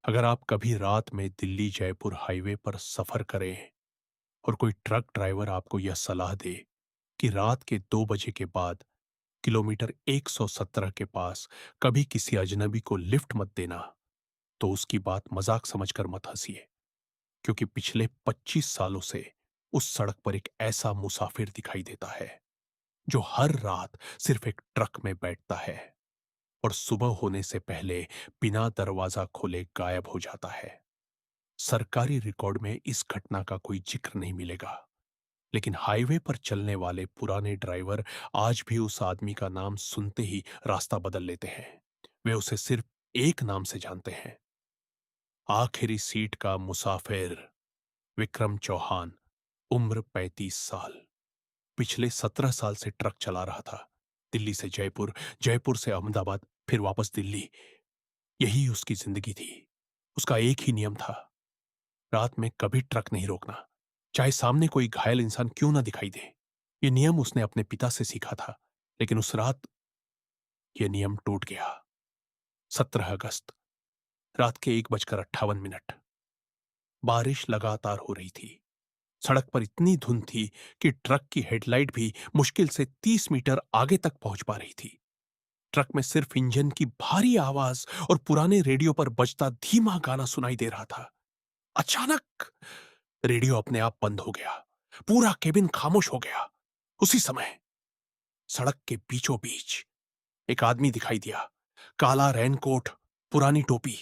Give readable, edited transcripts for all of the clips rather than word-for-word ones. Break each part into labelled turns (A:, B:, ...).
A: अगर आप कभी रात में दिल्ली जयपुर हाईवे पर सफर करें और कोई ट्रक ड्राइवर आपको यह सलाह दे कि रात के 2 बजे के बाद किलोमीटर 117 के पास कभी किसी अजनबी को लिफ्ट मत देना, तो उसकी बात मजाक समझकर मत हंसिए। क्योंकि पिछले 25 सालों से उस सड़क पर एक ऐसा मुसाफिर दिखाई देता है जो हर रात सिर्फ एक ट्रक में बैठता है और सुबह होने से पहले बिना दरवाजा खोले गायब हो जाता है। सरकारी रिकॉर्ड में इस घटना का कोई जिक्र नहीं मिलेगा, लेकिन हाईवे पर चलने वाले पुराने ड्राइवर आज भी उस आदमी का नाम सुनते ही रास्ता बदल लेते हैं। वे उसे सिर्फ एक नाम से जानते हैं, आखिरी सीट का मुसाफिर। विक्रम चौहान, उम्र 35 साल। पिछले 17 साल से ट्रक चला रहा था। दिल्ली से जयपुर, जयपुर से अहमदाबाद, फिर वापस दिल्ली। यही उसकी जिंदगी थी। उसका एक ही नियम था, रात में कभी ट्रक नहीं रोकना, चाहे सामने कोई घायल इंसान क्यों ना दिखाई दे। यह नियम उसने अपने पिता से सीखा था, लेकिन उस रात यह नियम टूट गया। 17 अगस्त, रात के 1:58। बारिश लगातार हो रही थी। सड़क पर इतनी धुंध थी कि ट्रक की हेडलाइट भी मुश्किल से 30 मीटर आगे तक पहुंच पा रही थी। ट्रक में सिर्फ इंजन की भारी आवाज और पुराने रेडियो पर बजता धीमा गाना सुनाई दे रहा था। अचानक रेडियो अपने आप बंद हो गया। पूरा केबिन खामोश हो गया। उसी समय सड़क के बीचों बीच एक आदमी दिखाई दिया। काला रेनकोट, पुरानी टोपी,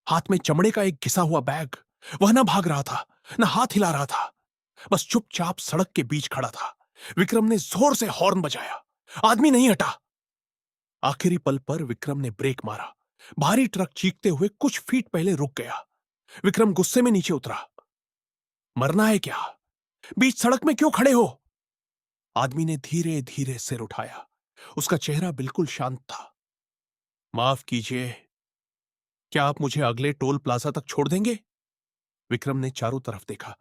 A: हाथ में चमड़े का एक घिसा हुआ बैग। वह ना भाग रहा था, ना हाथ हिला रहा था, बस चुपचाप सड़क के बीच खड़ा था। विक्रम ने जोर से हॉर्न बजाया। आदमी नहीं हटा। आखिरी पल पर विक्रम ने ब्रेक मारा। भारी ट्रक चीखते हुए कुछ फीट पहले रुक गया। विक्रम गुस्से में नीचे उतरा। मरना है क्या? बीच सड़क में क्यों खड़े हो? आदमी ने धीरे धीरे सिर उठाया। उसका चेहरा बिल्कुल शांत था। माफ कीजिए, क्या आप मुझे अगले टोल प्लाजा तक छोड़ देंगे? विक्रम ने चारों तरफ देखा।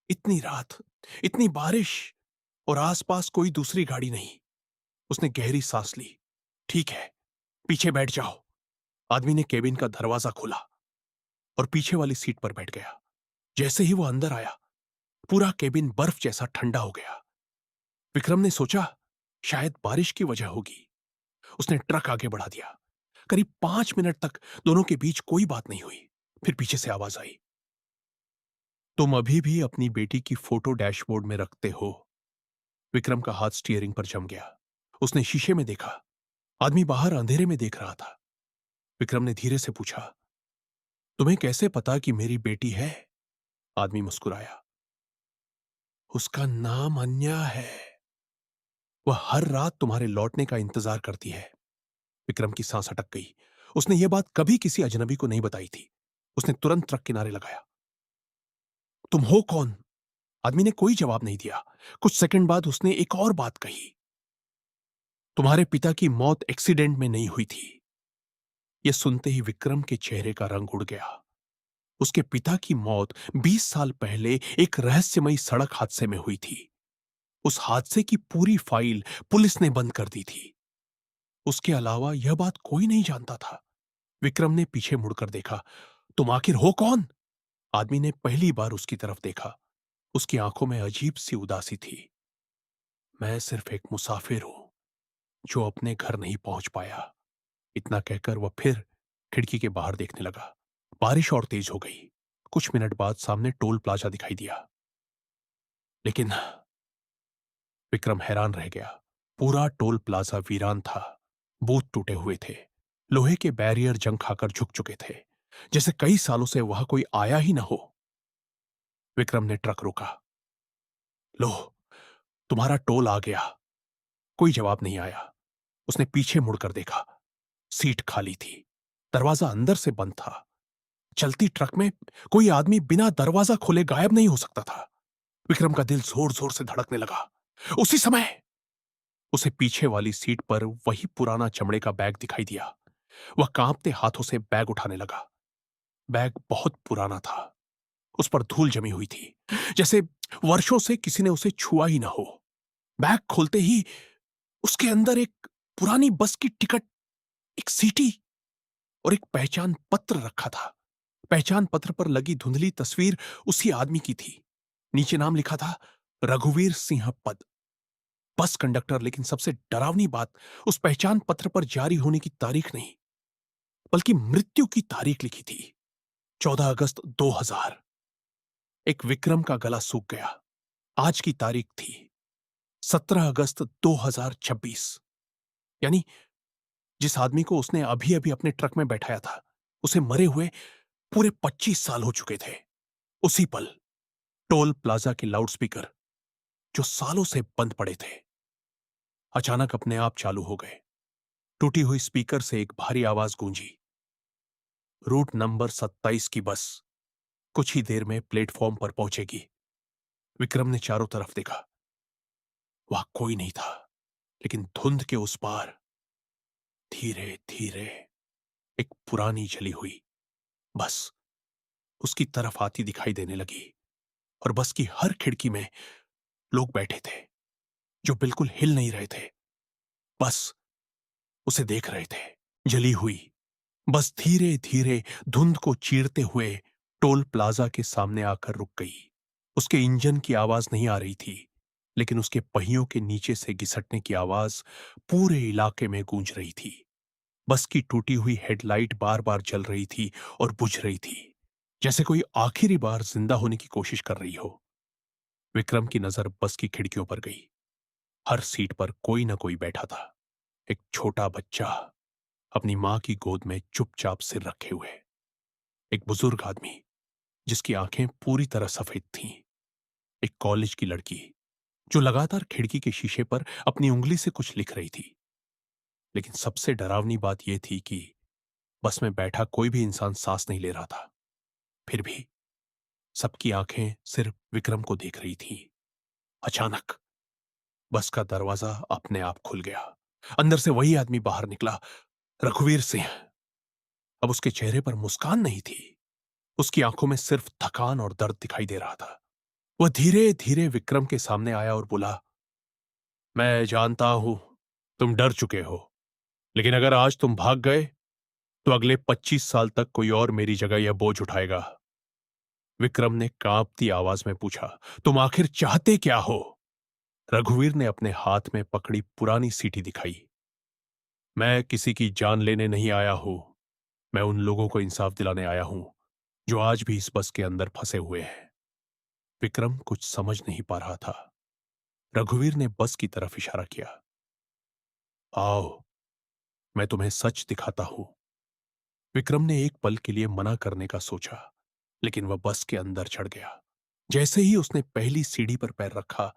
A: इतनी रात, इतनी बारिश और आसपास कोई दूसरी गाड़ी नहीं। उसने गहरी सांस ली। ठीक है, पीछे बैठ जाओ। आदमी ने केबिन का दरवाजा खोला और पीछे वाली सीट पर बैठ गया। जैसे ही वो अंदर आया, पूरा केबिन बर्फ जैसा ठंडा हो गया। विक्रम ने सोचा, शायद बारिश की वजह होगी। उसने ट्रक आगे बढ़ा दिया। करीब 5 मिनट तक दोनों के बीच कोई बात नहीं हुई। फिर पीछे से आवाज आई, तुम अभी भी अपनी बेटी की फोटो डैशबोर्ड में रखते हो? विक्रम का हाथ स्टीयरिंग पर जम गया। उसने शीशे में देखा। आदमी बाहर अंधेरे में देख रहा था। विक्रम ने धीरे से पूछा, तुम्हें कैसे पता कि मेरी बेटी है? आदमी मुस्कुराया, उसका नाम अन्या है। वह हर रात तुम्हारे लौटने का इंतजार करती है। विक्रम की सांस अटक गई। उसने यह बात कभी किसी अजनबी को नहीं बताई थी। उसने तुरंत ट्रक किनारे लगाया। तुम हो कौन? आदमी ने कोई जवाब नहीं दिया। कुछ सेकंड बाद उसने एक और बात कही, तुम्हारे पिता की मौत एक्सीडेंट में नहीं हुई थी। यह सुनते ही विक्रम के चेहरे का रंग उड़ गया। उसके पिता की मौत 20 साल पहले एक रहस्यमयी सड़क हादसे में हुई थी। उस हादसे की पूरी फाइल पुलिस ने बंद कर दी थी। उसके अलावा यह बात कोई नहीं जानता था। विक्रम ने पीछे मुड़कर देखा। तुम आखिर हो कौन? आदमी ने पहली बार उसकी तरफ देखा। उसकी आंखों में अजीब सी उदासी थी। मैं सिर्फ एक मुसाफिर हूं जो अपने घर नहीं पहुंच पाया। इतना कहकर वह फिर खिड़की के बाहर देखने लगा। बारिश और तेज हो गई। कुछ मिनट बाद सामने टोल प्लाजा दिखाई दिया, लेकिन विक्रम हैरान रह गया। पूरा टोल प्लाजा वीरान था। बूथ टूटे हुए थे। लोहे के बैरियर जंग खाकर झुक चुके थे, जैसे कई सालों से वहां कोई आया ही ना हो। विक्रम ने ट्रक रोका। लो, तुम्हारा टोल आ गया। कोई जवाब नहीं आया। उसने पीछे मुड़कर देखा। सीट खाली थी। दरवाजा अंदर से बंद था। चलती ट्रक में कोई आदमी बिना दरवाजा खोले गायब नहीं हो सकता था। विक्रम का दिल जोर जोर से धड़कने लगा। उसी समय उसे पीछे वाली सीट पर वही पुराना चमड़े का बैग दिखाई दिया। वह कांपते हाथों से बैग उठाने लगा। बैग बहुत पुराना था। उस पर धूल जमी हुई थी, जैसे वर्षों से किसी ने उसे छुआ ही ना हो। बैग खोलते ही उसके अंदर एक पुरानी बस की टिकट, एक सीटी और एक पहचान पत्र रखा था। पहचान पत्र पर लगी धुंधली तस्वीर उसी आदमी की थी। नीचे नाम लिखा था रघुवीर सिंह पद, बस कंडक्टर। लेकिन सबसे डरावनी बात, उस पहचान पत्र पर जारी होने की तारीख नहीं, बल्कि मृत्यु की तारीख लिखी थी, 14 अगस्त 2000। एक विक्रम का गला सूख गया। आज की तारीख थी 17 अगस्त 2026। यानी जिस आदमी को उसने अभी अभी अपने ट्रक में बैठाया था, उसे मरे हुए पूरे 25 साल हो चुके थे। उसी पल टोल प्लाजा के लाउडस्पीकर, जो सालों से बंद पड़े थे, अचानक अपने आप चालू हो गए। टूटी हुई स्पीकर से एक भारी आवाज गूंजी, रूट नंबर 27 की बस कुछ ही देर में प्लेटफॉर्म पर पहुंचेगी। विक्रम ने चारों तरफ देखा। वहां कोई नहीं था, लेकिन धुंध के उस पार धीरे धीरे एक पुरानी जली हुई बस उसकी तरफ आती दिखाई देने लगी। और बस की हर खिड़की में लोग बैठे थे, जो बिल्कुल हिल नहीं रहे थे, बस उसे देख रहे थे। जली हुई बस धीरे धीरे धुंध को चीरते हुए टोल प्लाजा के सामने आकर रुक गई। उसके इंजन की आवाज नहीं आ रही थी, लेकिन उसके पहियों के नीचे से घिसटने की आवाज पूरे इलाके में गूंज रही थी। बस की टूटी हुई हेडलाइट बार बार जल रही थी और बुझ रही थी, जैसे कोई आखिरी बार जिंदा होने की कोशिश कर रही हो। विक्रम की नजर बस की खिड़कियों पर गई। हर सीट पर कोई ना कोई बैठा था। एक छोटा बच्चा अपनी मां की गोद में चुपचाप सिर रखे हुए, एक बुजुर्ग आदमी जिसकी आंखें पूरी तरह सफेद थीं, एक कॉलेज की लड़की जो लगातार खिड़की के शीशे पर अपनी उंगली से कुछ लिख रही थी। लेकिन सबसे डरावनी बात यह थी कि बस में बैठा कोई भी इंसान सांस नहीं ले रहा था। फिर भी सबकी आंखें सिर्फ विक्रम को देख रही थीं। अचानक बस का दरवाजा अपने आप खुल गया। अंदर से वही आदमी बाहर निकला, रघुवीर सिंह। अब उसके चेहरे पर मुस्कान नहीं थी, उसकी आंखों में सिर्फ थकान और दर्द दिखाई दे रहा था। वह धीरे धीरे विक्रम के सामने आया और बोला, मैं जानता हूं तुम डर चुके हो, लेकिन अगर आज तुम भाग गए तो अगले 25 साल तक कोई और मेरी जगह यह बोझ उठाएगा। विक्रम ने कांपती आवाज में पूछा, तुम आखिर चाहते क्या हो? रघुवीर ने अपने हाथ में पकड़ी पुरानी सीटी दिखाई। मैं किसी की जान लेने नहीं आया हूं, मैं उन लोगों को इंसाफ दिलाने आया हूं जो आज भी इस बस के अंदर फंसे हुए हैं। विक्रम कुछ समझ नहीं पा रहा था। रघुवीर ने बस की तरफ इशारा किया, आओ, मैं तुम्हें सच दिखाता हूं। विक्रम ने एक पल के लिए मना करने का सोचा, लेकिन वह बस के अंदर चढ़ गया। जैसे ही उसने पहली सीढ़ी पर पैर रखा,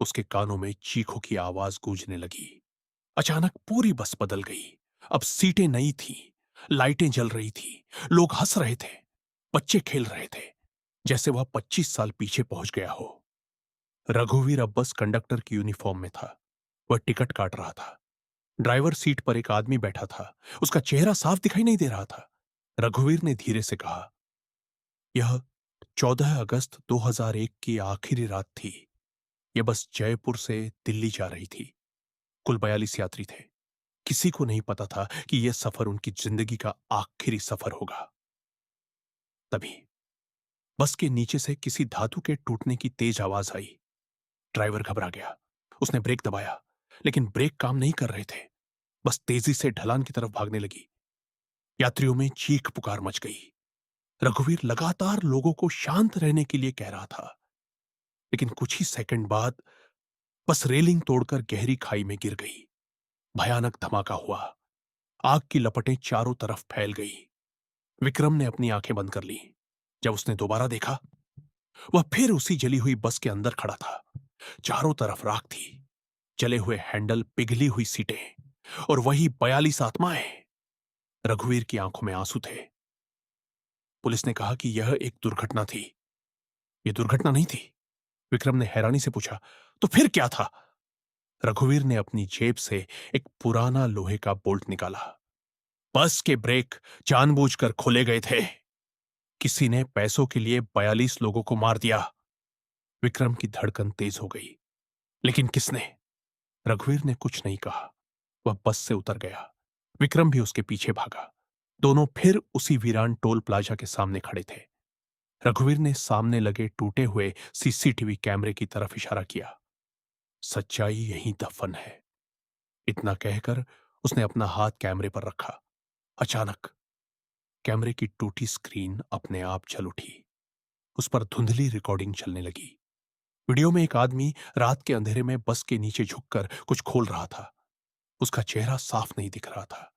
A: उसके कानों में चीखों की आवाज गूंजने लगी। अचानक पूरी बस बदल गई। अब सीटें नई थीं, लाइटें जल रही थीं, लोग हंस रहे थे, बच्चे खेल रहे थे, जैसे वह 25 साल पीछे पहुंच गया हो। रघुवीर अब बस कंडक्टर की यूनिफॉर्म में था। वह टिकट काट रहा था। ड्राइवर सीट पर एक आदमी बैठा था, उसका चेहरा साफ दिखाई नहीं दे रहा था। रघुवीर ने धीरे से कहा, यह 14 अगस्त 2001 की आखिरी रात थी। यह बस जयपुर से दिल्ली जा रही थी। कुल 42 यात्री थे। किसी को नहीं पता था कि यह सफर उनकी जिंदगी का आखिरी सफर होगा। तभी बस के नीचे से किसी धातु के टूटने की तेज आवाज आई। ड्राइवर घबरा गया। उसने ब्रेक दबाया, लेकिन ब्रेक काम नहीं कर रहे थे। बस तेजी से ढलान की तरफ भागने लगी। यात्रियों में चीख पुकार मच गई। रघुवीर लगातार लोगों को शांत रहने के लिए कह रहा था, लेकिन कुछ ही सेकंड बाद बस रेलिंग तोड़कर गहरी खाई में गिर गई। भयानक धमाका हुआ। आग की लपटें चारों तरफ फैल गई। विक्रम ने अपनी आंखें बंद कर ली। जब उसने दोबारा देखा, वह फिर उसी जली हुई बस के अंदर खड़ा था। चारों तरफ राख थी, जले हुए हैंडल, पिघली हुई सीटें और वही 42 आत्माएं। रघुवीर की आंखों में आंसू थे। पुलिस ने कहा कि यह एक दुर्घटना थी। यह दुर्घटना नहीं थी? विक्रम ने हैरानी से पूछा, तो फिर क्या था? रघुवीर ने अपनी जेब से एक पुराना लोहे का बोल्ट निकाला। बस के ब्रेक जानबूझकर खोले गए थे। किसी ने पैसों के लिए 42 लोगों को मार दिया। विक्रम की धड़कन तेज हो गई। लेकिन किसने? रघुवीर ने कुछ नहीं कहा। वह बस से उतर गया। विक्रम भी उसके पीछे भागा। दोनों फिर उसी वीरान टोल प्लाजा के सामने खड़े थे। रघुवीर ने सामने लगे टूटे हुए सीसीटीवी कैमरे की तरफ इशारा किया। सच्चाई यहीं दफन है, इतना कहकर उसने अपना हाथ कैमरे पर रखा। अचानक कैमरे की टूटी स्क्रीन अपने आप जल उठी। उस पर धुंधली रिकॉर्डिंग चलने लगी। वीडियो में एक आदमी रात के अंधेरे में बस के नीचे झुककर कुछ खोल रहा था। उसका चेहरा साफ नहीं दिख रहा था,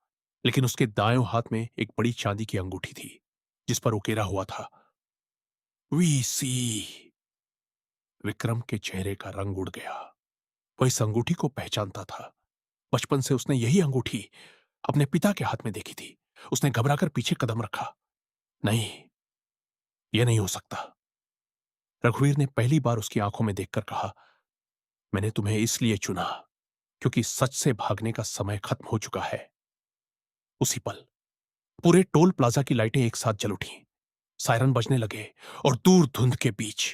A: लेकिन उसके दाएं हाथ में एक बड़ी चांदी की अंगूठी थी जिस पर उकेरा हुआ था वीसी। विक्रम के चेहरे का रंग उड़ गया। वह इस अंगूठी को पहचानता था। बचपन से उसने यही अंगूठी अपने पिता के हाथ में देखी थी। उसने घबराकर पीछे कदम रखा। नहीं, यह नहीं हो सकता। रघुवीर ने पहली बार उसकी आंखों में देखकर कहा, मैंने तुम्हें इसलिए चुना क्योंकि सच से भागने का समय खत्म हो चुका है। उसी पल पूरे टोल प्लाजा की लाइटें एक साथ जल उठी। सायरन बजने लगे और दूर धुंध के बीच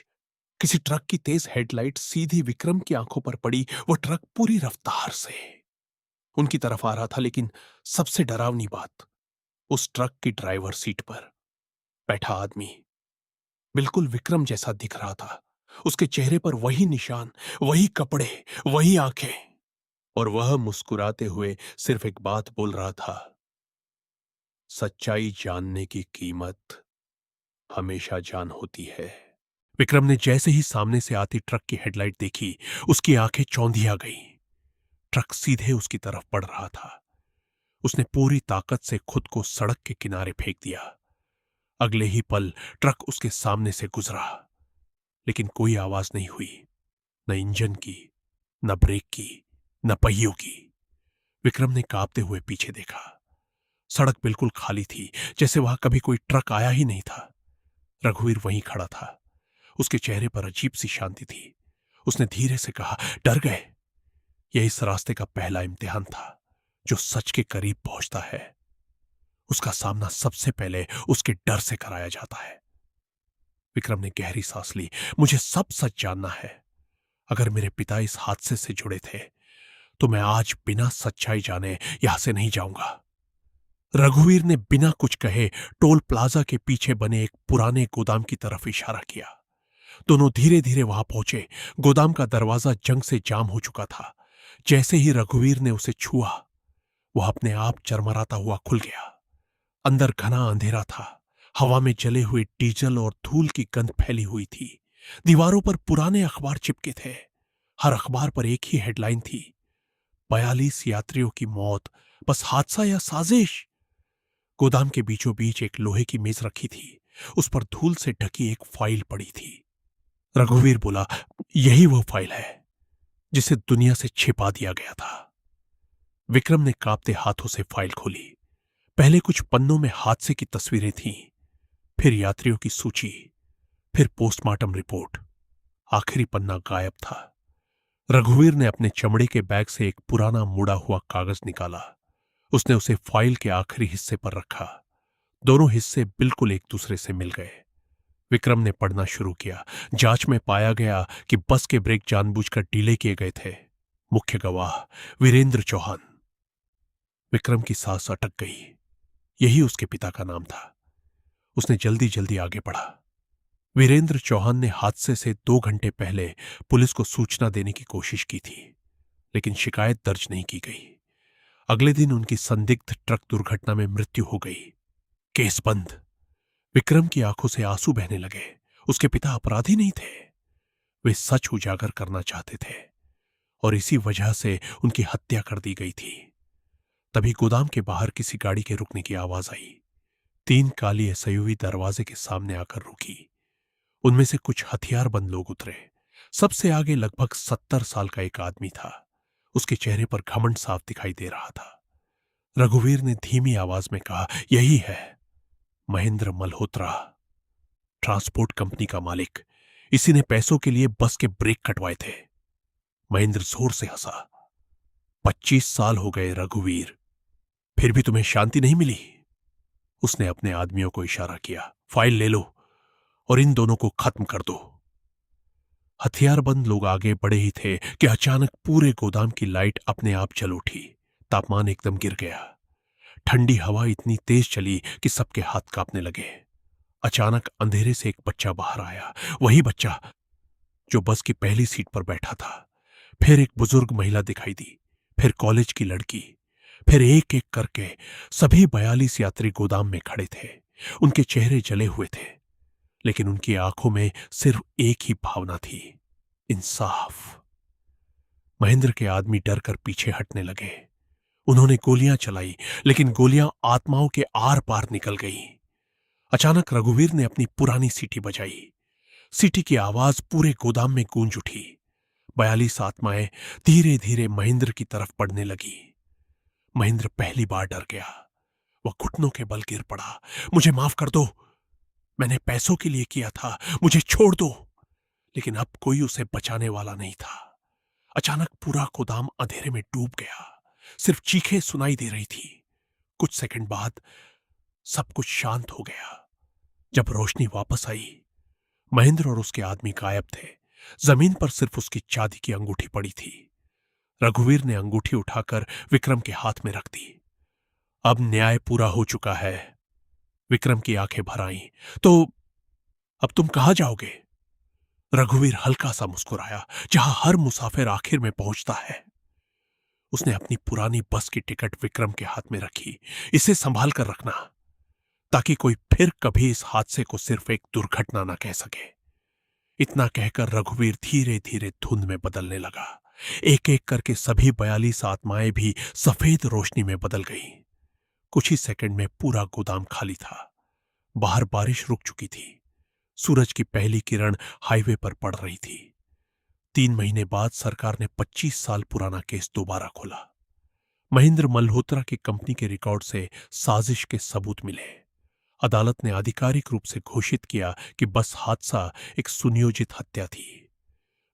A: किसी ट्रक की तेज हेडलाइट सीधी विक्रम की आंखों पर पड़ी। वो ट्रक पूरी रफ्तार से उनकी तरफ आ रहा था, लेकिन सबसे डरावनी बात, उस ट्रक की ड्राइवर सीट पर बैठा आदमी बिल्कुल विक्रम जैसा दिख रहा था। उसके चेहरे पर वही निशान, वही कपड़े, वही आंखें, और वह मुस्कुराते हुए सिर्फ एक बात बोल रहा था, सच्चाई जानने की कीमत हमेशा जान होती है। विक्रम ने जैसे ही सामने से आती ट्रक की हेडलाइट देखी, उसकी आंखें चौंधिया गईं। ट्रक सीधे उसकी तरफ बढ़ रहा था। उसने पूरी ताकत से खुद को सड़क के किनारे फेंक दिया। अगले ही पल ट्रक उसके सामने से गुजरा, लेकिन कोई आवाज नहीं हुई, न इंजन की, न ब्रेक की, न पहियों की। विक्रम ने कांपते हुए पीछे देखा। सड़क बिल्कुल खाली थी, जैसे वहां कभी कोई ट्रक आया ही नहीं था। रघुवीर वहीं खड़ा था। उसके चेहरे पर अजीब सी शांति थी। उसने धीरे से कहा, डर गए? यह इस रास्ते का पहला इम्तिहान था। जो सच के करीब पहुंचता है, उसका सामना सबसे पहले उसके डर से कराया जाता है। विक्रम ने गहरी सांस ली। मुझे सब सच जानना है। अगर मेरे पिता इस हादसे से जुड़े थे, तो मैं आज बिना सच्चाई जाने यहां से नहीं जाऊंगा। रघुवीर ने बिना कुछ कहे टोल प्लाजा के पीछे बने एक पुराने गोदाम की तरफ इशारा किया। दोनों धीरे धीरे वहां पहुंचे। गोदाम का दरवाजा जंग से जाम हो चुका था। जैसे ही रघुवीर ने उसे छुआ, वह अपने आप चरमराता हुआ खुल गया। अंदर घना अंधेरा था। हवा में जले हुए डीजल और धूल की गंध फैली हुई थी। दीवारों पर पुराने अखबार चिपके थे। हर अखबार पर एक ही हेडलाइन थी, 42 यात्रियों की मौत, बस हादसा या साजिश। गोदाम के बीचों बीच एक लोहे की मेज रखी थी। उस पर धूल से ढकी एक फाइल पड़ी थी। रघुवीर बोला, यही वो फाइल है जिसे दुनिया से छिपा दिया गया था। विक्रम ने कांपते हाथों से फाइल खोली। पहले कुछ पन्नों में हादसे की तस्वीरें थीं, फिर यात्रियों की सूची, फिर पोस्टमार्टम रिपोर्ट। आखिरी पन्ना गायब था। रघुवीर ने अपने चमड़े के बैग से एक पुराना मुड़ा हुआ कागज निकाला। उसने उसे फाइल के आखिरी हिस्से पर रखा। दोनों हिस्से बिल्कुल एक दूसरे से मिल गए। विक्रम ने पढ़ना शुरू किया। जांच में पाया गया कि बस के ब्रेक जानबूझकर ढीले किए गए थे। मुख्य गवाह वीरेंद्र चौहान। विक्रम की सांस अटक गई। यही उसके पिता का नाम था। उसने जल्दी जल्दी आगे बढ़ा। वीरेंद्र चौहान ने हादसे से 2 घंटे पहले पुलिस को सूचना देने की कोशिश की थी, लेकिन शिकायत दर्ज नहीं की गई। अगले दिन उनकी संदिग्ध ट्रक दुर्घटना में मृत्यु हो गई। केस बंद। विक्रम की आंखों से आंसू बहने लगे। उसके पिता अपराधी नहीं थे। वे सच उजागर करना चाहते थे और इसी वजह से उनकी हत्या कर दी गई थी। तभी गोदाम के बाहर किसी गाड़ी के रुकने की आवाज आई। 3 काली एसयूवी दरवाजे के सामने आकर रुकी। उनमें से कुछ हथियारबंद लोग उतरे। सबसे आगे लगभग 70 साल का एक आदमी था। उसके चेहरे पर घमंड साफ दिखाई दे रहा था। रघुवीर ने धीमी आवाज में कहा, यही है महेंद्र मल्होत्रा, ट्रांसपोर्ट कंपनी का मालिक। इसी ने पैसों के लिए बस के ब्रेक कटवाए थे। महेंद्र जोर से हंसा। 25 साल हो गए रघुवीर, फिर भी तुम्हें शांति नहीं मिली? उसने अपने आदमियों को इशारा किया, फाइल ले लो और इन दोनों को खत्म कर दो। हथियारबंद लोग आगे बढ़े ही थे कि अचानक पूरे गोदाम की लाइट अपने आप जल उठी। तापमान एकदम गिर गया। ठंडी हवा इतनी तेज चली कि सबके हाथ कांपने लगे। अचानक अंधेरे से एक बच्चा बाहर आया, वही बच्चा जो बस की पहली सीट पर बैठा था। फिर एक बुजुर्ग महिला दिखाई दी, फिर कॉलेज की लड़की, फिर एक एक करके सभी 42 यात्री गोदाम में खड़े थे। उनके चेहरे जले हुए थे, लेकिन उनकी आंखों में सिर्फ एक ही भावना थी, इंसाफ। महेंद्र के आदमी डर कर पीछे हटने लगे। उन्होंने गोलियां चलाई, लेकिन गोलियां आत्माओं के आर पार निकल गईं। अचानक रघुवीर ने अपनी पुरानी सीटी बजाई। सीटी की आवाज पूरे गोदाम में गूंज उठी। 42 आत्माएं धीरे धीरे महेंद्र की तरफ बढ़ने लगी। महेंद्र पहली बार डर गया। वह घुटनों के बल गिर पड़ा। मुझे माफ कर दो, मैंने पैसों के लिए किया था, मुझे छोड़ दो। लेकिन अब कोई उसे बचाने वाला नहीं था। अचानक पूरा गोदाम अंधेरे में डूब गया। सिर्फ चीखें सुनाई दे रही थी। कुछ सेकंड बाद सब कुछ शांत हो गया। जब रोशनी वापस आई, महेंद्र और उसके आदमी गायब थे। जमीन पर सिर्फ उसकी चांदी की अंगूठी पड़ी थी। रघुवीर ने अंगूठी उठाकर विक्रम के हाथ में रख दी। अब न्याय पूरा हो चुका है। विक्रम की आंखें भर आईं। तो अब तुम कहां जाओगे? रघुवीर हल्का सा मुस्कुराया। जहां हर मुसाफिर आखिर में पहुंचता है। उसने अपनी पुरानी बस की टिकट विक्रम के हाथ में रखी। इसे संभाल कर रखना, ताकि कोई फिर कभी इस हादसे को सिर्फ एक दुर्घटना न कह सके। इतना कहकर रघुवीर धीरे धीरे धुंध में बदलने लगा। एक एक करके सभी 42 आत्माएं भी सफेद रोशनी में बदल गईं। कुछ ही सेकंड में पूरा गोदाम खाली था। बाहर बारिश रुक चुकी थी। सूरज की पहली किरण हाईवे पर पड़ रही थी। 3 महीने बाद सरकार ने 25 साल पुराना केस दोबारा खोला। महेंद्र मल्होत्रा की कंपनी के रिकॉर्ड से साजिश के सबूत मिले। अदालत ने आधिकारिक रूप से घोषित किया कि बस हादसा एक सुनियोजित हत्या थी।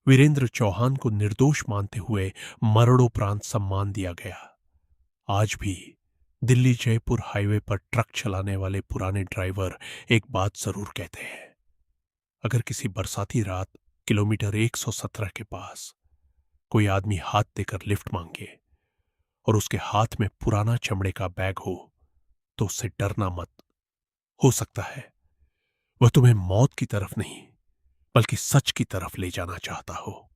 A: वीरेंद्र चौहान को निर्दोष मानते हुए मरणोपरांत सम्मान दिया गया। आज भी दिल्ली जयपुर हाईवे पर ट्रक चलाने वाले पुराने ड्राइवर एक बात जरूर कहते हैं, अगर किसी बरसाती रात किलोमीटर 117 के पास कोई आदमी हाथ देकर लिफ्ट मांगे और उसके हाथ में पुराना चमड़े का बैग हो, तो उससे डरना मत। हो सकता है वह तुम्हें मौत की तरफ नहीं, बल्कि सच की तरफ ले जाना चाहता हो।